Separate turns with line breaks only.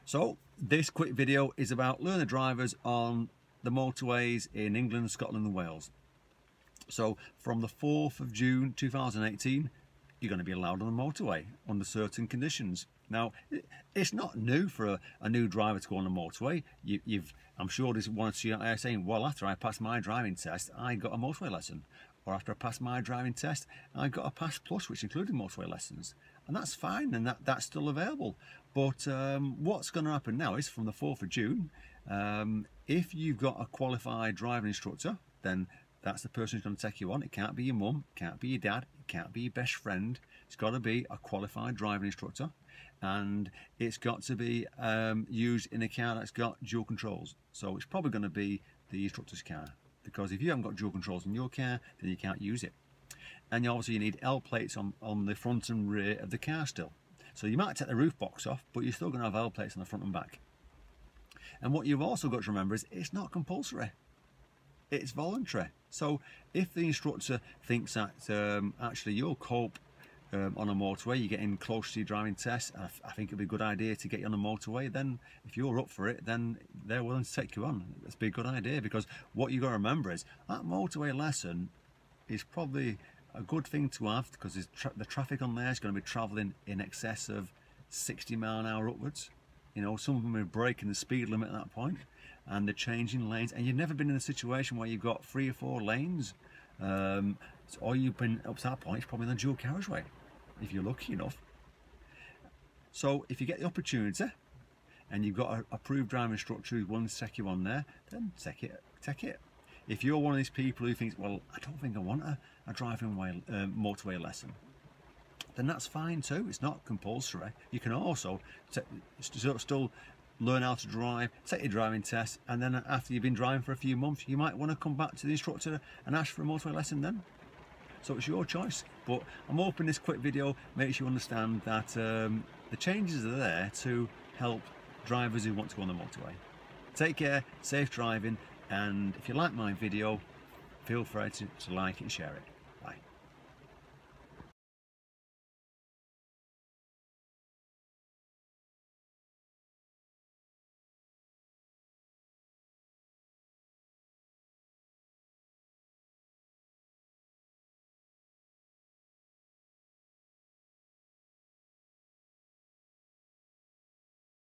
So this quick video is about learner drivers on the motorways in England, Scotland and Wales. So from the 4th of June 2018 you're going to be allowed on the motorway under certain conditions. Now it's not new for a new driver to go on the motorway. I'm sure there's one or two out there saying, well, after I passed my driving test I got a motorway lesson, or after I passed my driving test I got a Pass Plus which included motorway lessons. And that's fine, and that's still available. But what's going to happen now is from the 4th of June, if you've got a qualified driving instructor, then that's the person who's going to take you on. It can't be your mum, it can't be your dad, it can't be your best friend. It's got to be a qualified driving instructor, and it's got to be used in a car that's got dual controls. So it's probably going to be the instructor's car, because if you haven't got dual controls in your car, then you can't use it. And obviously you need L plates on the front and rear of the car still. So you might take the roof box off, but you're still going to have L plates on the front and back. And what you've also got to remember is it's not compulsory. It's voluntary. So if the instructor thinks that actually you'll cope on a motorway, you're getting close to your driving test, and I think it'd be a good idea to get you on a motorway, then if you're up for it, then they're willing to take you on. It's be a good idea, because what you've got to remember is that motorway lesson is probably a good thing to have, because the traffic on there is going to be travelling in excess of 60 mile an hour upwards. You know, some of them are breaking the speed limit at that point, and they're changing lanes, and you've never been in a situation where you've got 3 or 4 lanes. Or you've been up to that point, it's probably on a dual carriageway, if you're lucky enough. So if you get the opportunity and you've got an approved driving instructor who's willing to take you on there, then take it. If you're one of these people who thinks, well, I don't think I want a driving motorway lesson, then that's fine too. It's not compulsory. You can also still learn how to drive, take your driving test, and then after you've been driving for a few months, you might want to come back to the instructor and ask for a motorway lesson then. So it's your choice. But I'm hoping this quick video makes you understand that the changes are there to help drivers who want to go on the motorway. Take care, safe driving, and if you like my video, feel free to like it and share it.